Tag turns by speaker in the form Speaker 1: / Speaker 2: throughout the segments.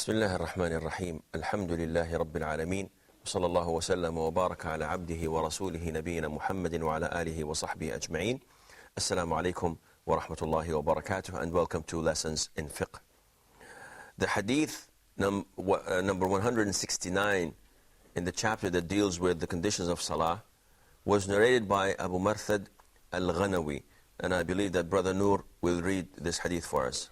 Speaker 1: بسم الله الرحمن الرحيم الحمد لله رب العالمين وصلى الله وسلم وبارك على عبده ورسوله نبينا محمد وعلى آله وصحبه أجمعين. Assalamu alaikum wa rahmatullahi wa barakatuh, and welcome to Lessons in Fiqh. The hadith number 169 in the chapter that deals with the conditions of Salah was narrated by Abu Marthad al-Ghanawi, and I believe that Brother Noor will read this hadith for us.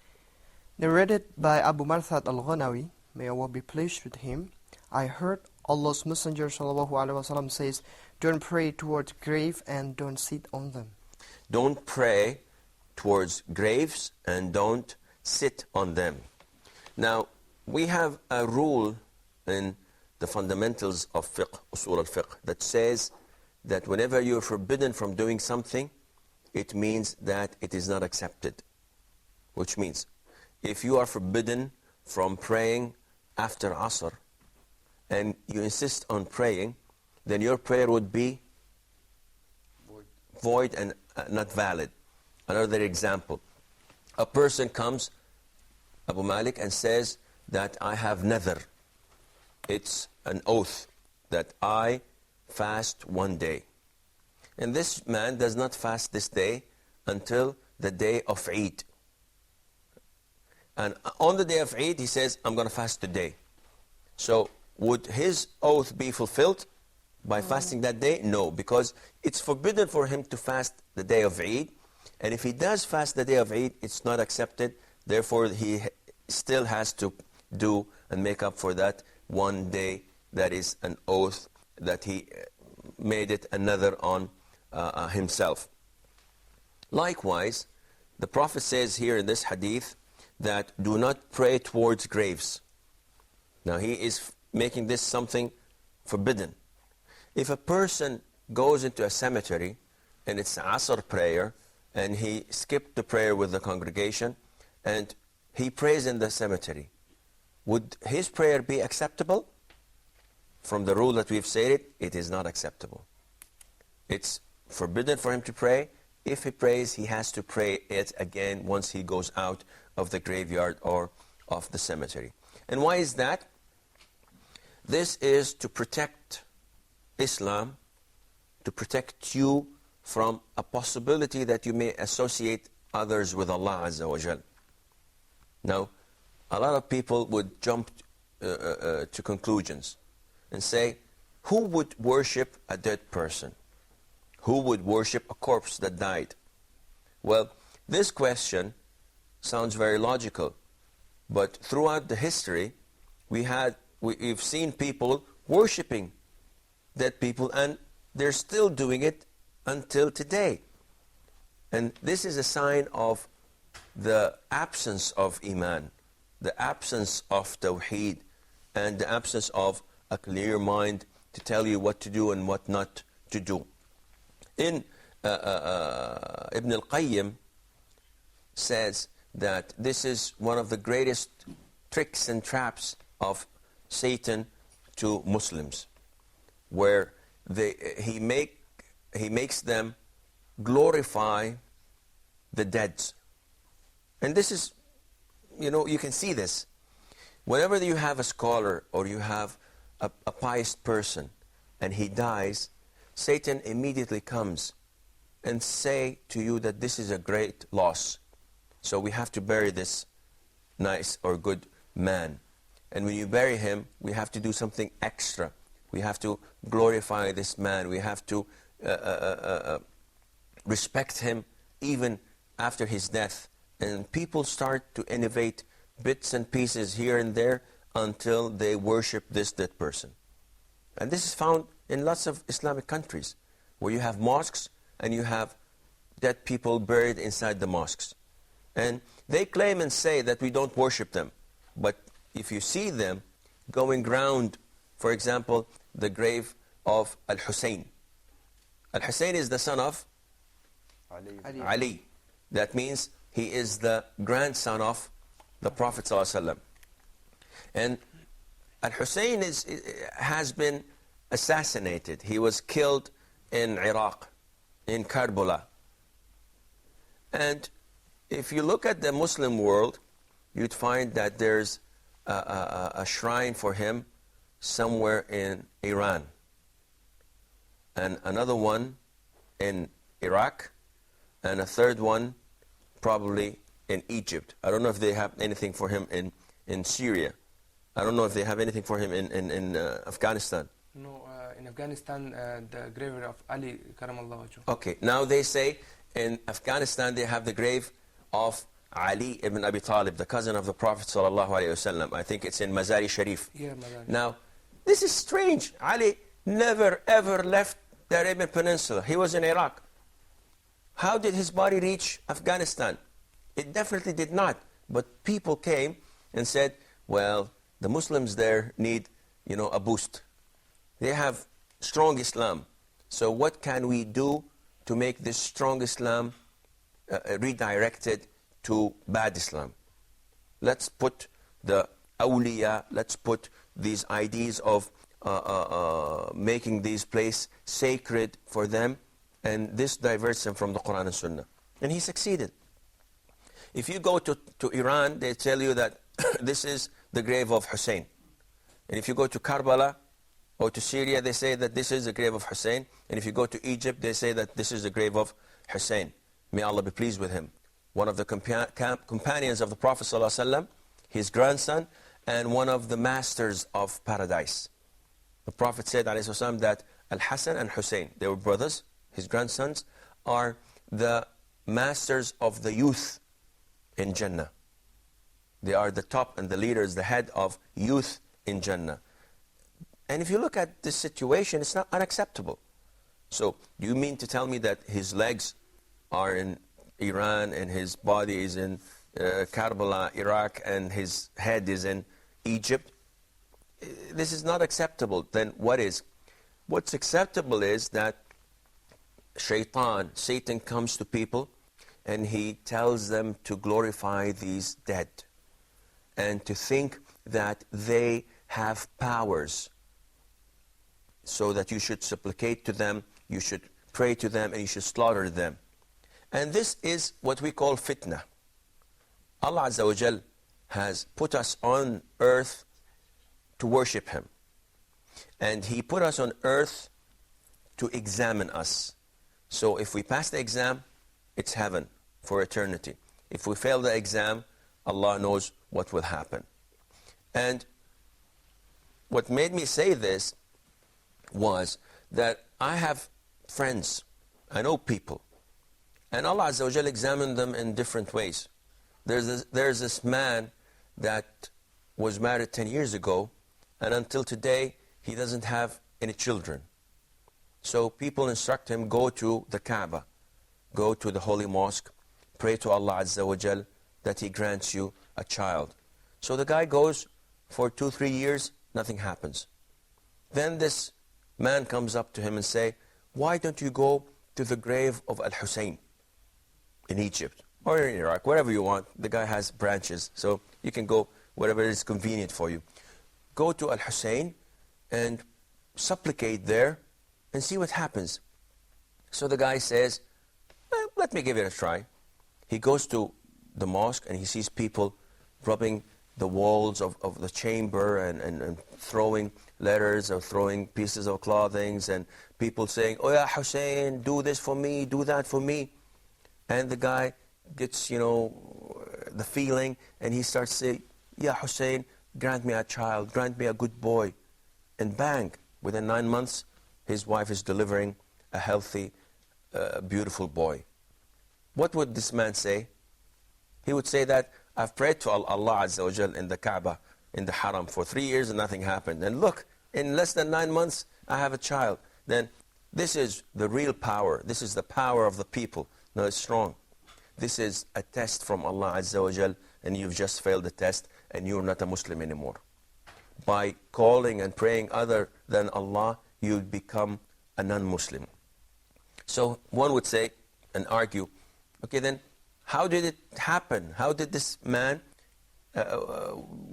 Speaker 2: Narrated by Abu Marthad al-Ghanawi, may Allah be pleased with him, I heard Allah's Messenger ﷺ says, don't pray towards grave and don't sit on them.
Speaker 1: Don't pray towards graves and don't sit on them. Now, we have a rule in the fundamentals of fiqh, usul al-fiqh, that says that whenever you're forbidden from doing something, it means that it is not accepted. Which means, if you are forbidden from praying after Asr, and you insist on praying, then your prayer would be void and not valid. Another example, a person comes, Abu Malik, and says that I have nadhr. It's an oath that I fast one day. And this man does not fast this day until the day of Eid. And on the day of Eid, he says, I'm going to fast today. So would his oath be fulfilled by fasting that day? No, because it's forbidden for him to fast the day of Eid. And if he does fast the day of Eid, it's not accepted. Therefore, he still has to do and make up for that one day that is an oath that he made it another on himself. Likewise, the Prophet says here in this hadith that do not pray towards graves. Now he is making this something forbidden. If a person goes into a cemetery and it's Asr prayer and he skipped the prayer with the congregation and he prays in the cemetery, would his prayer be acceptable? From the rule that we've said it is not acceptable. It's forbidden for him to pray. If he prays, he has to pray it again once he goes out of the graveyard or of the cemetery. And why is that? This is to protect Islam, to protect you from a possibility that you may associate others with Allah Azza wa Jal. Now, a lot of people would jump to conclusions and say, who would worship a dead person? Who would worship a corpse that died? Well, this question sounds very logical, but throughout the history, we've seen people worshiping dead people, and they're still doing it until today. And this is a sign of the absence of Iman, the absence of Tawheed, and the absence of a clear mind to tell you what to do and what not to do. Ibn al-Qayyim says that this is one of the greatest tricks and traps of Satan to Muslims, where he makes them glorify the dead. And this is, you can see this. Whenever you have a scholar or you have a pious person and he dies, Satan immediately comes and say to you that this is a great loss. So we have to bury this nice or good man. And when you bury him, we have to do something extra. We have to glorify this man. We have to respect him even after his death. And people start to innovate bits and pieces here and there until they worship this dead person. And this is found in lots of Islamic countries, where you have mosques and you have dead people buried inside the mosques. And they claim and say that we don't worship them. But if you see them going round, for example, the grave of Al-Hussein. Al-Hussein is the son of Ali. That means he is the grandson of the Prophet ﷺ. And Al-Hussein has been assassinated. He was killed in Iraq, in Karbala. And if you look at the Muslim world, you'd find that there's a shrine for him somewhere in Iran, and another one in Iraq, and a third one probably in Egypt. I don't know if they have anything for him in Syria. I don't know if they have anything for him in Afghanistan.
Speaker 3: No, in Afghanistan, the grave of Ali Karamallahu wajhu.
Speaker 1: Okay, now they say in Afghanistan they have the grave of Ali ibn Abi Talib, the cousin of the Prophet sallallahu alaihi wasallam. I think it's in Mazari Sharif.
Speaker 3: Yeah, Mazari.
Speaker 1: Now, this is strange. Ali never ever left the Arabian Peninsula. He was in Iraq. How did his body reach Afghanistan? It definitely did not. But people came and said, well, the Muslims there need, a boost. They have strong Islam. So what can we do to make this strong Islam redirected to bad Islam? Let's put the awliya, let's put these ideas of making these places sacred for them, and this diverts them from the Quran and Sunnah. And he succeeded. If you go to Iran, they tell you that this is the grave of Hussein. And if you go to Karbala or to Syria, they say that this is the grave of Hussein. And if you go to Egypt, they say that this is the grave of Hussein. May Allah be pleased with him. One of the companions of the Prophet ﷺ, his grandson, and one of the masters of paradise. The Prophet said ﷺ, that Al-Hassan and Hussein, they were brothers, his grandsons, are the masters of the youth in Jannah. They are the top and the leaders, the head of youth in Jannah. And if you look at this situation, it's not unacceptable. So, do you mean to tell me that his legs are in Iran and his body is in Karbala, Iraq, and his head is in Egypt? This is not acceptable. Then what is? What's acceptable is that Satan comes to people and he tells them to glorify these dead and to think that they have powers, so that you should supplicate to them, you should pray to them, and you should slaughter them. And this is what we call fitna. Allah Azza wa Jal has put us on earth to worship Him. And He put us on earth to examine us. So if we pass the exam, it's heaven for eternity. If we fail the exam, Allah knows what will happen. And what made me say this was that I have friends, I know people, and Allah Azza wa Jal examined them in different ways. There's this man that was married 10 years ago, and until today, he doesn't have any children. So people instruct him, go to the Kaaba, go to the Holy Mosque, pray to Allah Azza wa Jal that He grants you a child. So the guy goes for 2-3 years, nothing happens. Then this man comes up to him and say, why don't you go to the grave of Al-Hussein in Egypt or in Iraq, wherever you want. The guy has branches, so you can go wherever is convenient for you. Go to Al-Hussein and supplicate there and see what happens. So the guy says, well, let me give it a try. He goes to the mosque and he sees people rubbing the walls of the chamber and throwing letters or throwing pieces of clothing, and people saying, oh yeah, Hussein, do this for me, do that for me. And the guy gets, the feeling, and he starts saying, yeah, Hussein, grant me a child, grant me a good boy. And bang, within 9 months, his wife is delivering a healthy, beautiful boy. What would this man say? He would say that, I've prayed to Allah Azza wa Jal in the Kaaba, in the Haram, for 3 years and nothing happened. And look, in less than 9 months, I have a child. Then this is the real power. This is the power of the people. No, it's strong. This is a test from Allah Azza wa Jal, and you've just failed the test, and you're not a Muslim anymore. By calling and praying other than Allah, you become a non-Muslim. So one would say and argue, okay then, how did it happen? How did this man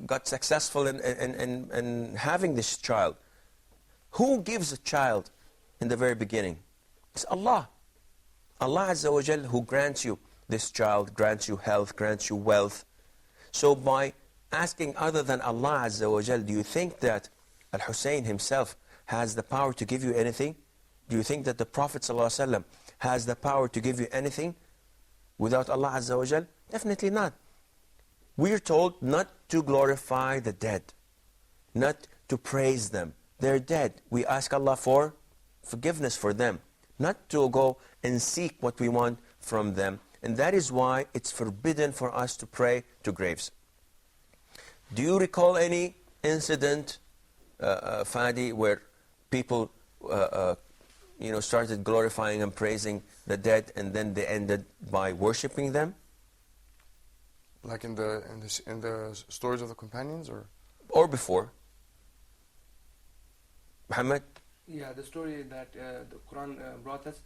Speaker 1: got successful in having this child? Who gives a child in the very beginning? It's Allah. Allah Azza wa Jal, who grants you this child, grants you health, grants you wealth. So by asking other than Allah Azza wa Jal, do you think that Al-Hussein himself has the power to give you anything? Do you think that the Prophet ﷺ has the power to give you anything without Allah Azza wa Jal? Definitely not. We're told not to glorify the dead, not to praise them. They're dead. We ask Allah for forgiveness for them, not to go and seek what we want from them. And that is why it's forbidden for us to pray to graves. Do you recall any incident, Fadi, where people started glorifying and praising the dead and then they ended by worshipping them?
Speaker 4: Like in the stories of the companions,
Speaker 1: or before? Muhammad?
Speaker 3: Yeah, the story that the Quran brought us,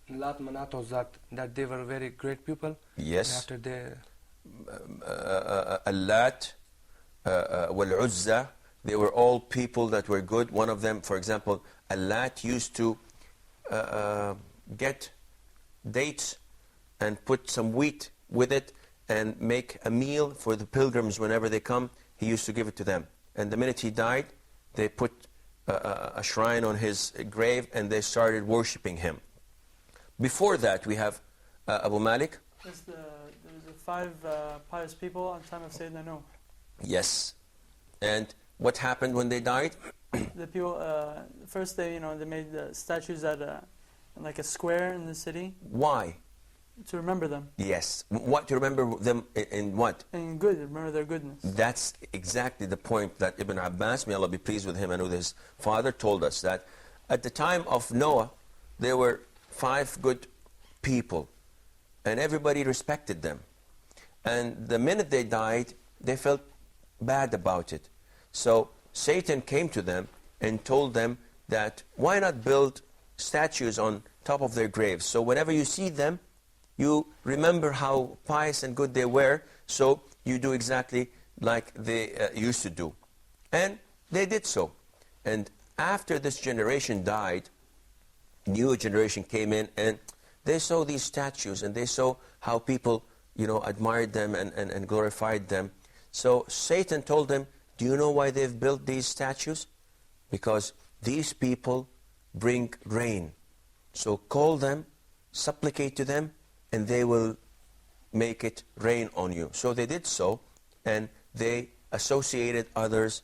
Speaker 3: Lat Manat Uzat, that they were very great people.
Speaker 1: Yes.
Speaker 3: After they
Speaker 1: Al-Lat, Wal-Uzza, they were all people that were good. One of them, for example, Al-Lat used to get dates and put some wheat with it and make a meal for the pilgrims whenever they come. He used to give it to them. And the minute he died, they put a shrine on his grave and they started worshipping him. Before that, we have Abu Malik.
Speaker 5: There's the 5 pious people on the time of Sayyidina Nuh.
Speaker 1: Yes. And what happened when they died?
Speaker 5: The people, first they made the statues at like a square in the city.
Speaker 1: Why?
Speaker 5: To remember them.
Speaker 1: Yes. What, to remember them in what?
Speaker 5: In good, remember their goodness.
Speaker 1: That's exactly the point that Ibn Abbas, may Allah be pleased with him and with his father, told us, that at the time of Noah, there were 5 good people, and everybody respected them. And the minute they died, they felt bad about it. So Satan came to them and told them that, why not build statues on top of their graves? So whenever you see them, you remember how pious and good they were, so you do exactly like they used to do. And they did so. And after this generation died, new generation came in and they saw these statues and they saw how people admired them and glorified them. So Satan told them, do you know why they've built these statues? Because these people bring rain. So call them, supplicate to them, and they will make it rain on you. So they did so, and they associated others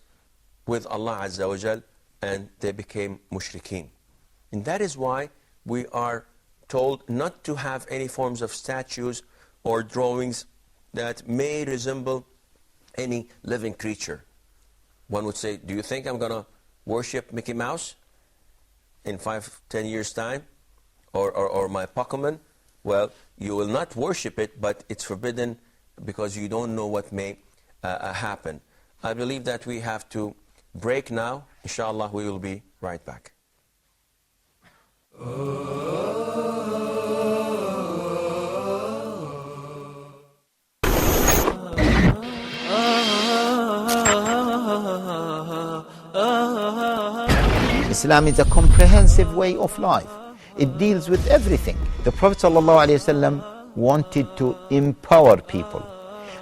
Speaker 1: with Allah Azza wa Jal, and they became mushrikeen. And that is why we are told not to have any forms of statues or drawings that may resemble any living creature. One would say, do you think I'm going to worship Mickey Mouse in 5-10 years' time? Or my Pokemon? Well, you will not worship it, but it's forbidden because you don't know what may happen. I believe that we have to break now. Inshallah, we will be right back.
Speaker 6: Islam is a comprehensive way of life. It deals with everything. The Prophet ﷺ wanted to empower people,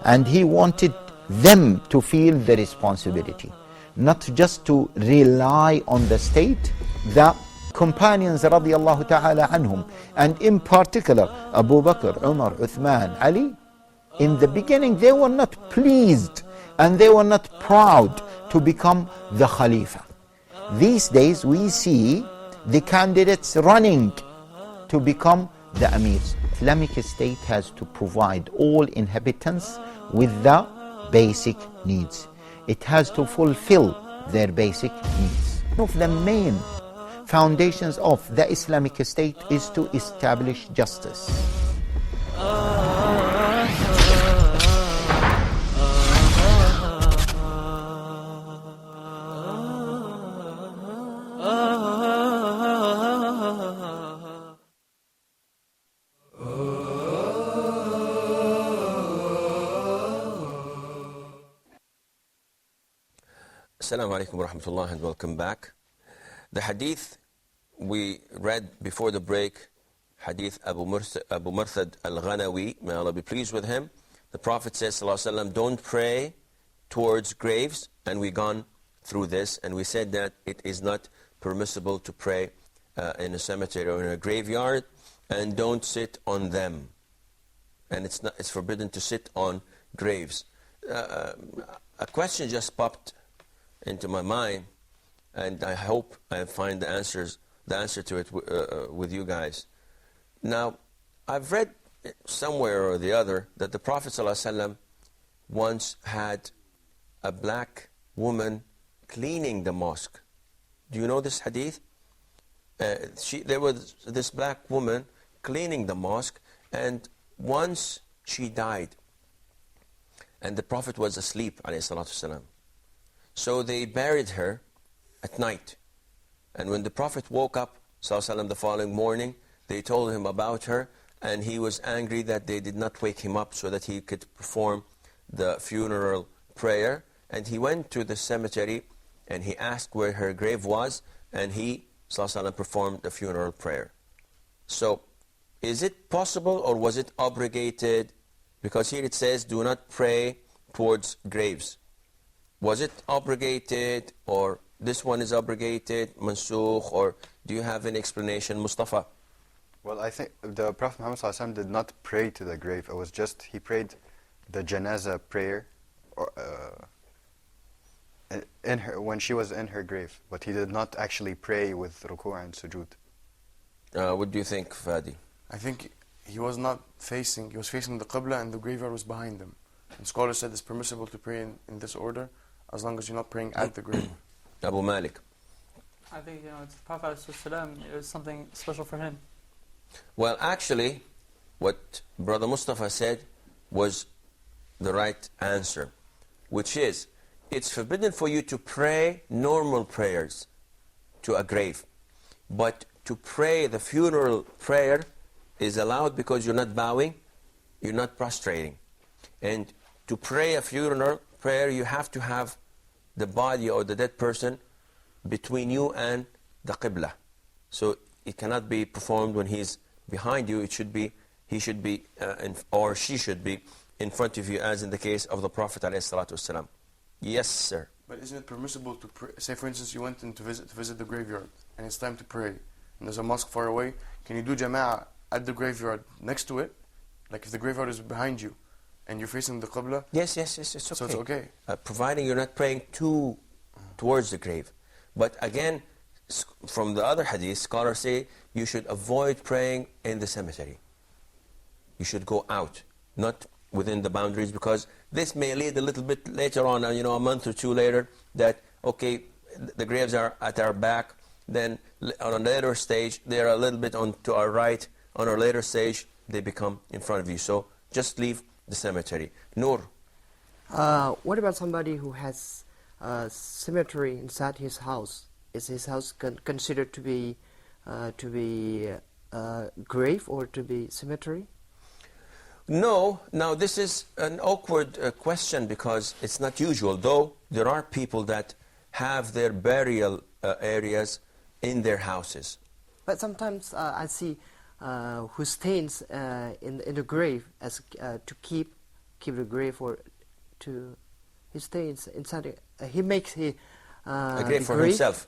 Speaker 6: and he wanted them to feel the responsibility, not just to rely on the state. The companions radiallahu ta'ala anhum, and in particular Abu Bakr, Umar, Uthman, Ali, in the beginning they were not pleased and they were not proud to become the Khalifa. These days we see the candidates running to become the emirs. Islamic State has to provide all inhabitants with the basic needs. It has to fulfill their basic needs. One of the main foundations of the Islamic State is to establish justice.
Speaker 1: Assalamu alaikum wa rahmatullah, and welcome back. The hadith we read before the break, hadith Abu Murthad al-Ghanawi, may Allah be pleased with him. The Prophet says, sallallahu alaihi wasallam, don't pray towards graves, and we've gone through this, and we said that it is not permissible to pray in a cemetery or in a graveyard, and don't sit on them. And it's forbidden to sit on graves. A question just popped into my mind, and I hope I find the answer to it with you guys. Now, I've read somewhere or the other that the Prophet ﷺ once had a black woman cleaning the mosque. Do you know this hadith? There was this black woman cleaning the mosque, and once she died, and the Prophet was asleep, ﷺ. So they buried her at night. And when the Prophet woke up, ﷺ, the following morning, they told him about her, and he was angry that they did not wake him up so that he could perform the funeral prayer. And he went to the cemetery, and he asked where her grave was, and he, ﷺ, performed the funeral prayer. So, is it possible, or was it obligated? Because here it says, do not pray towards graves. Was it obligated, or this one is obligated, mansukh, or do you have any explanation, Mustafa?
Speaker 7: Well, I think the Prophet Muhammad ﷺ did not pray to the grave. It was just, he prayed the janazah prayer when she was in her grave. But he did not actually pray with ruku' and sujood.
Speaker 1: What do you think, Fadi?
Speaker 4: I think he was facing the Qibla, and the graveyard was behind him. And scholars said it's permissible to pray in this order as long as you're not praying at the grave.
Speaker 1: Abu Malik.
Speaker 5: I think, it's the Prophet ﷺ, it was something special for him.
Speaker 1: Well, actually, what Brother Mustafa said was the right answer, which is, it's forbidden for you to pray normal prayers to a grave, but to pray the funeral prayer is allowed because you're not bowing, you're not prostrating. And to pray a funeral prayer, you have to have the body or the dead person between you and the Qibla. So it cannot be performed when he's behind you. He should be, or she should be in front of you, as in the case of the Prophet ﷺ. Yes, sir.
Speaker 4: But isn't it permissible to pray? Say, for instance, you went in to visit the graveyard, and it's time to pray, and there's a mosque far away. Can you do jama'ah at the graveyard next to it? Like if the graveyard is behind you, and you're facing the Qibla?
Speaker 1: Yes, it's okay.
Speaker 4: So it's okay.
Speaker 1: Providing you're not praying towards the grave. But again, from the other hadith, scholars say you should avoid praying in the cemetery. You should go out, not within the boundaries, because this may lead a little bit later on, a month or two later, that, okay, the graves are at our back, then on a later stage, they're a little bit to our right, on a later stage, they become in front of you. So just leave the cemetery. Noor.
Speaker 2: What about somebody who has a cemetery inside his house? Is his house considered to be grave or to be cemetery?
Speaker 1: No. Now this is an awkward question because it's not usual. Though there are people that have their burial areas in their houses.
Speaker 2: But sometimes I see who stays in the grave as to keep the grave, or to he stays inside. He makes a
Speaker 1: grave for himself.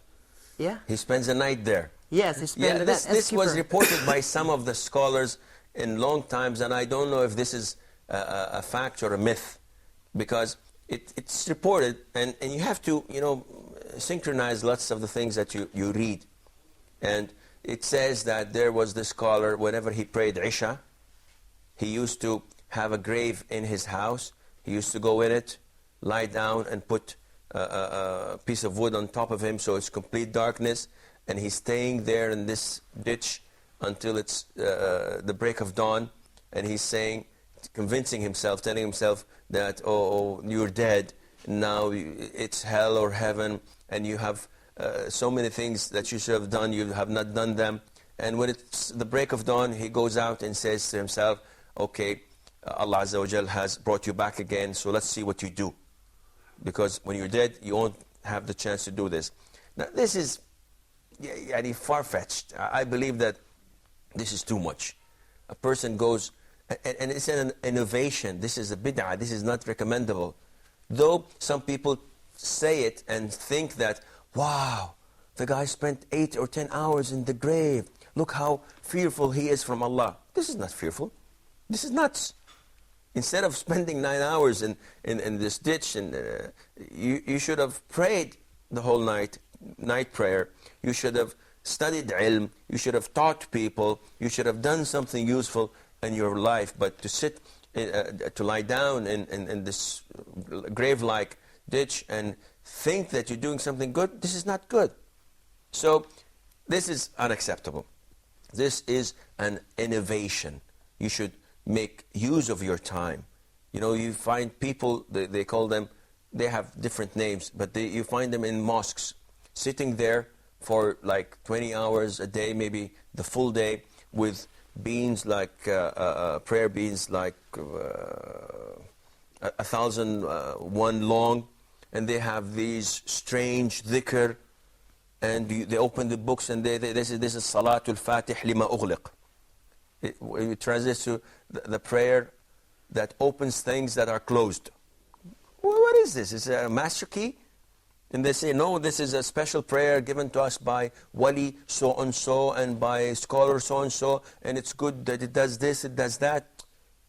Speaker 2: Yeah.
Speaker 1: He spends the night there.
Speaker 2: Yes, he spends the night.
Speaker 1: This was reported by some of the scholars in long times, and I don't know if this is a fact or a myth, because it's reported, and you have to synchronize lots of the things that you read. And it says that there was this scholar, whenever he prayed Isha, he used to have a grave in his house. He used to go in it, lie down, and put a piece of wood on top of him, so it's complete darkness, and he's staying there in this ditch until it's the break of dawn, and he's saying, convincing himself, telling himself that, oh, you're dead, now it's hell or heaven, and you have so many things that you should have done, you have not done them. And when it's the break of dawn, he goes out and says to himself, okay, Allah Azza wa Jal has brought you back again, so let's see what you do. Because when you're dead, you won't have the chance to do this. Now, this is far-fetched. I believe that this is too much. A person goes, and it's an innovation. This is a bid'ah. This is not recommendable. Though some people say it and think that, wow, the guy spent 8 or 10 hours in the grave. Look how fearful he is from Allah. This is not fearful. This is nuts. Instead of spending 9 hours in this ditch, and you should have prayed the whole night prayer. You should have studied ilm. You should have taught people. You should have done something useful in your life. But to sit, to lie down in this grave-like ditch and think that you're doing something good, this is not good. So this is unacceptable. This is an innovation. You should make use of your time. You know, you find people, they call them, they have different names, but you find them in mosques, sitting there for like 20 hours a day, maybe the full day, with beans like, prayer beans like 1,001 long, and they have these strange dhikr, and they open the books, and this is Salatul Fatih lima ughliq. It translates to the prayer that opens things that are closed. Well, what is this? Is it a master key? And they say, no, this is a special prayer given to us by wali so-and-so and by scholar so-and-so, and it's good that it does this, it does that.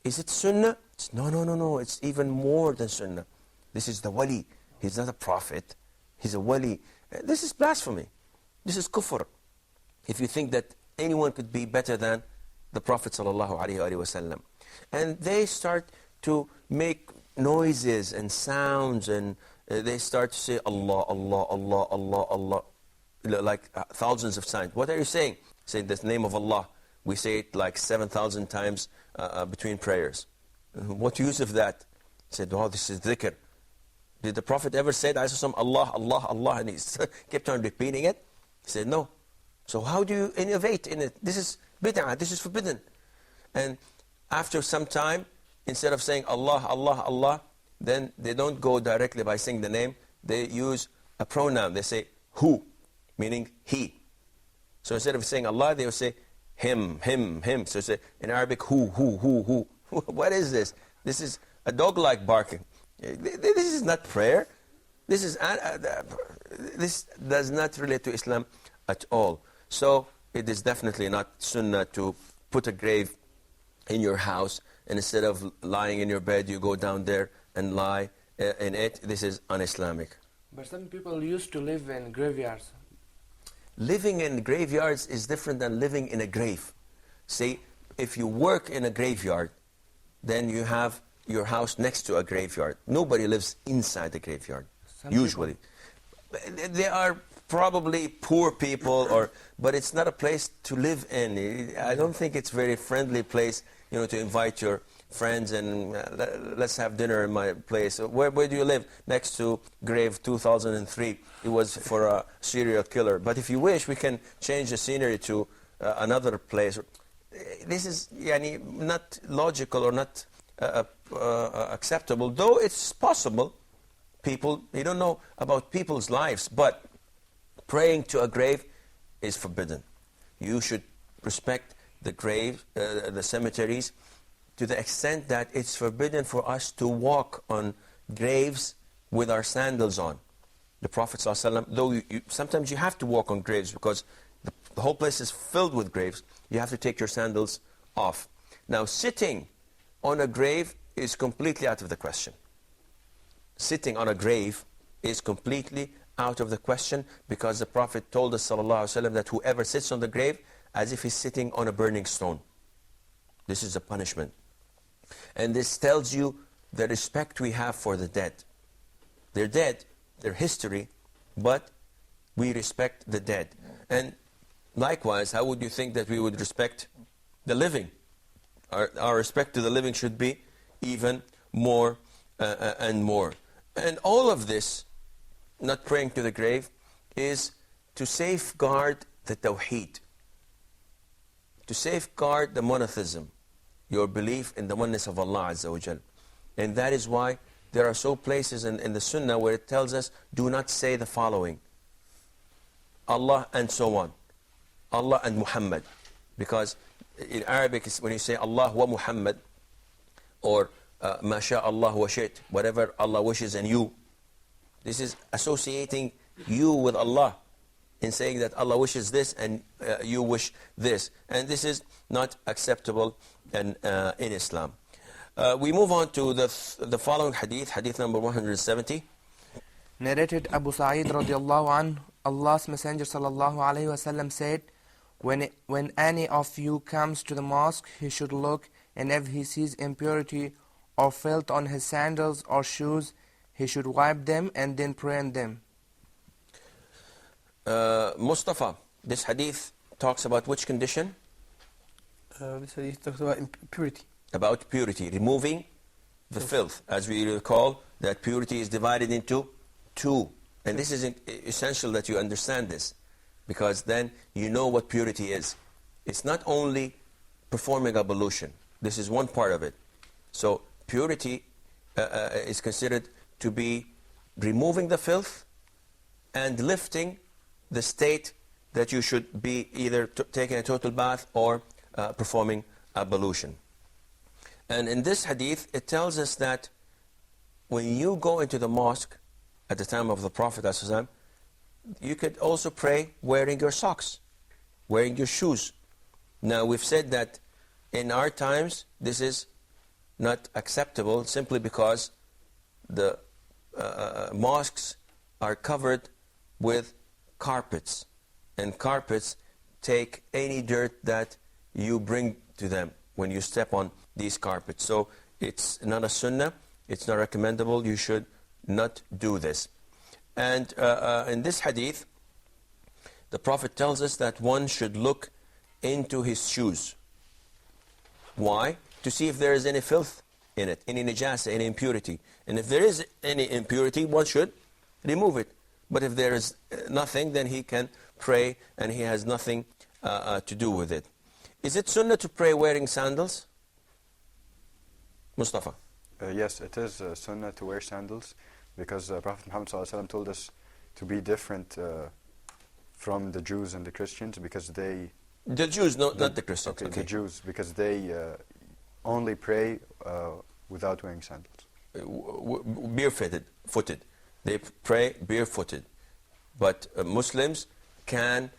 Speaker 1: Is it sunnah? No. It's even more than sunnah. This is the wali. He's not a prophet. He's a wali. This is blasphemy. This is kufr. If you think that anyone could be better than the Prophet ﷺ. And they start to make noises and sounds, and they start to say Allah, Allah, Allah, Allah, Allah, like thousands of times. What are you saying? Say the name of Allah. We say it like 7,000 times between prayers. What use of that? He said, oh, this is dhikr. Did the Prophet ever say Allah, Allah, Allah, and he kept on repeating it? He said, no. So how do you innovate in it? This is bid'ah, this is forbidden. And after some time, instead of saying Allah, Allah, Allah, then they don't go directly by saying the name. They use a pronoun. They say who, meaning he. So instead of saying Allah, they will say him, him, him. So say in Arabic, who. What is this? This is a dog-like barking. This is not prayer. This does not relate to Islam at all. So it is definitely not sunnah to put a grave in your house, and instead of lying in your bed, you go down there and lie in it. This is un-Islamic.
Speaker 3: But some people used to live in graveyards.
Speaker 1: Living in graveyards is different than living in a grave. See, if you work in a graveyard, then you have your house next to a graveyard. Nobody lives inside the graveyard, usually. They are probably poor people, but it's not a place to live in. I don't think it's a very friendly place, to invite your friends and let's have dinner in my place. Where do you live? Next to grave 2003. It was for a serial killer. But if you wish, we can change the scenery to another place. This is not logical or not acceptable, though it's possible. People, you don't know about people's lives, but praying to a grave is forbidden. You should respect the grave, the cemeteries, to the extent that it's forbidden for us to walk on graves with our sandals on. The Prophet ﷺ, though sometimes you have to walk on graves because the whole place is filled with graves, you have to take your sandals off. Now, sitting on a grave is completely out of the question. Sitting on a grave is completely out of the question, because the Prophet told us ﷺ that whoever sits on the grave as if he's sitting on a burning stone. This is a punishment. And this tells you the respect we have for the dead. They're dead, they're history, but we respect the dead. And likewise, how would you think that we would respect the living? Our respect to the living should be even more and more. And all of this, not praying to the grave, is to safeguard the tawheed, to safeguard the monotheism, your belief in the oneness of Allah Azza wa Jal. And that is why there are so places in the Sunnah where it tells us, do not say the following: Allah and so on, Allah and Muhammad. Because in Arabic, when you say Allah wa Muhammad, or ma sha Allah wa shit, whatever Allah wishes and you. This is associating you with Allah in saying that Allah wishes this and you wish this. And this is not acceptable in Islam. We move on to the following hadith, hadith number 170.
Speaker 3: Narrated Abu Sa'id radiallahu anhu, Allah's Messenger sallallahu alayhi wasallam said, when any of you comes to the mosque, he should look, and if he sees impurity or filth on his sandals or shoes, he should wipe them and then pray on them.
Speaker 1: Mustafa, this hadith talks about which condition?
Speaker 2: This hadith talks about impurity.
Speaker 1: About purity, removing the filth. As we recall, that purity is divided into two. And this is essential that you understand this, because then you know what purity is. It's not only performing ablution. This is one part of it. So purity is considered to be removing the filth and lifting the state that you should be either taking a total bath or performing ablution. And in this hadith, it tells us that when you go into the mosque at the time of the Prophet ﷺ, you could also pray wearing your socks, wearing your shoes. Now, we've said that in our times, this is not acceptable simply because the mosques are covered with carpets, and carpets take any dirt that you bring to them when you step on these carpets. So it's not a sunnah, it's not recommendable, you should not do this. And in this hadith, the Prophet tells us that one should look into his shoes. Why? To see if there is any filth in it, any najasa, any impurity. And if there is any impurity, one should remove it. But if there is nothing, then he can pray and he has nothing to do with it. Is it sunnah to pray wearing sandals? Mustafa?
Speaker 7: Yes, it is sunnah to wear sandals, because Prophet Muhammad ﷺ told us to be different from the Jews and the Christians, because they...
Speaker 1: The Jews, not the Christians.
Speaker 7: Okay, the Jews, because they only pray without wearing sandals.
Speaker 1: Barefooted. They pray barefooted. But Muslims can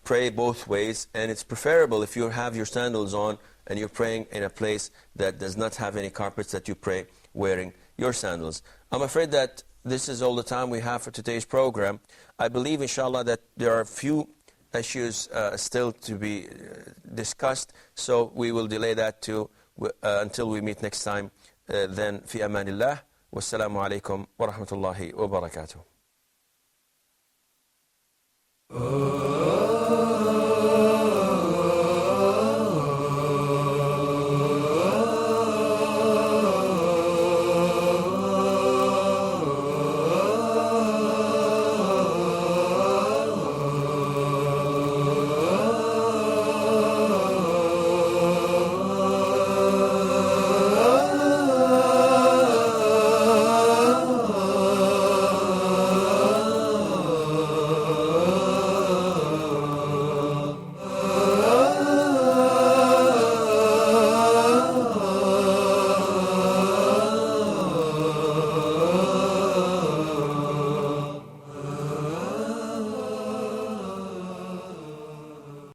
Speaker 1: pray both ways, and it's preferable if you have your sandals on and you're praying in a place that does not have any carpets, that you pray wearing your sandals. I'm afraid that this is all the time we have for today's program. I believe, inshallah, that there are a few issues still to be discussed, so we will delay that to until we meet next time. Then, fi amanillah, wassalamu alaikum wa rahmatullahi wa barakatuh.